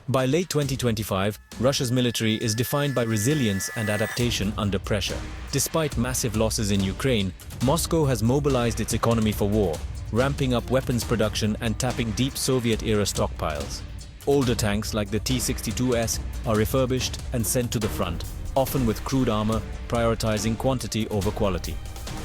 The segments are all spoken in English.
By late 2025, Russia's military is defined by resilience and adaptation under pressure. Despite massive losses in Ukraine, Moscow has mobilized its economy for war, ramping up weapons production and tapping deep Soviet-era stockpiles. Older tanks like the T-62S are refurbished and sent to the front, often with crude armor, prioritizing quantity over quality.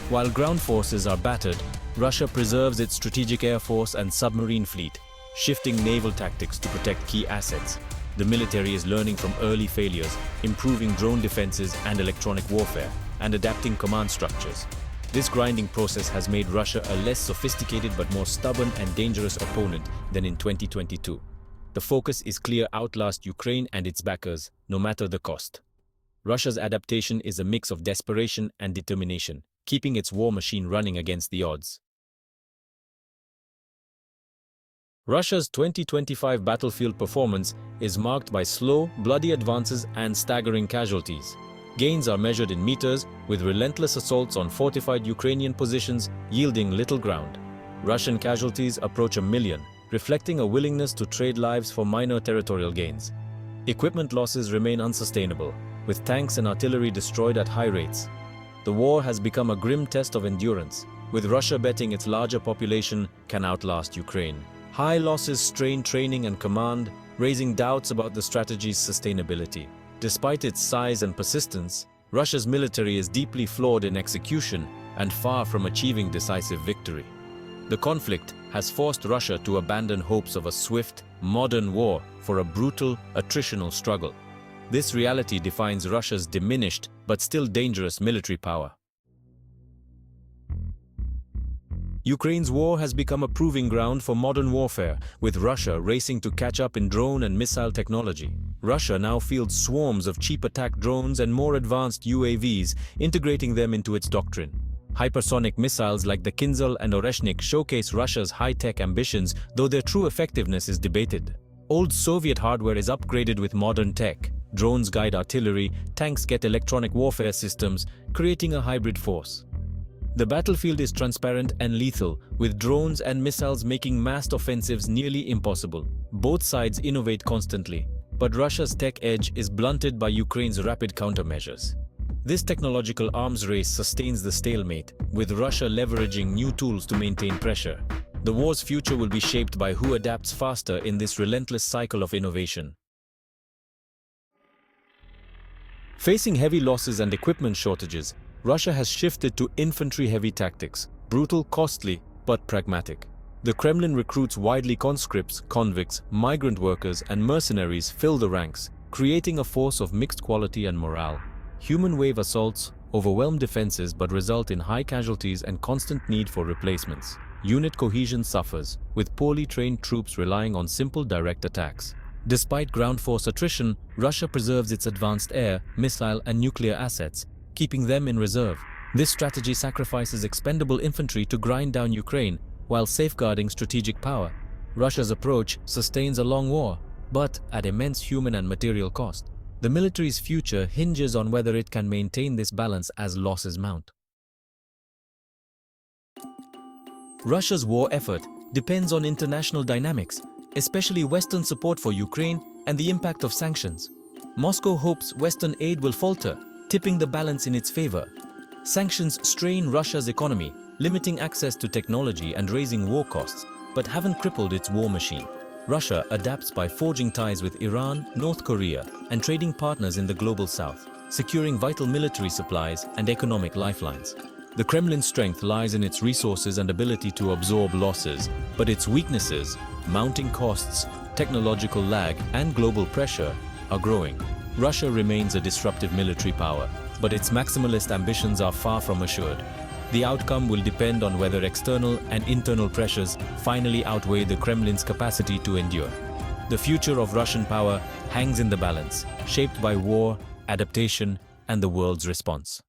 While ground forces are battered, Russia preserves its strategic air force and submarine fleet, shifting naval tactics to protect key assets. The military is learning from early failures, improving drone defenses and electronic warfare, and adapting command structures. This grinding process has made Russia a less sophisticated but more stubborn and dangerous opponent than in 2022. The focus is clear: outlast Ukraine and its backers, no matter the cost. Russia's adaptation is a mix of desperation and determination, keeping its war machine running against the odds. Russia's 2025 battlefield performance is marked by slow, bloody advances and staggering casualties. Gains are measured in meters, with relentless assaults on fortified Ukrainian positions yielding little ground. Russian casualties approach 1 million, reflecting a willingness to trade lives for minor territorial gains. Equipment losses remain unsustainable, with tanks and artillery destroyed at high rates. The war has become a grim test of endurance, with Russia betting its larger population can outlast Ukraine. High losses strain training and command, raising doubts about the strategy's sustainability. Despite its size and persistence, Russia's military is deeply flawed in execution and far from achieving decisive victory. The conflict has forced Russia to abandon hopes of a swift, modern war for a brutal, attritional struggle. This reality defines Russia's diminished but still dangerous military power. Ukraine's war has become a proving ground for modern warfare, with Russia racing to catch up in drone and missile technology. Russia now fields swarms of cheap attack drones and more advanced UAVs, integrating them into its doctrine. Hypersonic missiles like the Kinzhal and Oreshnik showcase Russia's high-tech ambitions, though their true effectiveness is debated. Old Soviet hardware is upgraded with modern tech. Drones guide artillery, tanks get electronic warfare systems, creating a hybrid force. The battlefield is transparent and lethal, with drones and missiles making massed offensives nearly impossible. Both sides innovate constantly, but Russia's tech edge is blunted by Ukraine's rapid countermeasures. This technological arms race sustains the stalemate, with Russia leveraging new tools to maintain pressure. The war's future will be shaped by who adapts faster in this relentless cycle of innovation. Facing heavy losses and equipment shortages, Russia has shifted to infantry-heavy tactics, brutal, costly, but pragmatic. The Kremlin recruits widely conscripts, convicts, migrant workers, and mercenaries fill the ranks, creating a force of mixed quality and morale. Human wave assaults overwhelm defenses but result in high casualties and constant need for replacements. Unit cohesion suffers, with poorly trained troops relying on simple direct attacks. Despite ground force attrition, Russia preserves its advanced air, missile, and nuclear assets, keeping them in reserve. This strategy sacrifices expendable infantry to grind down Ukraine, while safeguarding strategic power. Russia's approach sustains a long war, but at immense human and material cost. The military's future hinges on whether it can maintain this balance as losses mount. Russia's war effort depends on international dynamics, especially Western support for Ukraine and the impact of sanctions. Moscow hopes Western aid will falter, tipping the balance in its favor. Sanctions strain Russia's economy, limiting access to technology and raising war costs, but haven't crippled its war machine. Russia adapts by forging ties with Iran, North Korea, and trading partners in the global south, securing vital military supplies and economic lifelines. The Kremlin's strength lies in its resources and ability to absorb losses, but its weaknesses, mounting costs, technological lag, and global pressure, are growing. Russia remains a disruptive military power, but its maximalist ambitions are far from assured. The outcome will depend on whether external and internal pressures finally outweigh the Kremlin's capacity to endure. The future of Russian power hangs in the balance, shaped by war, adaptation, and the world's response.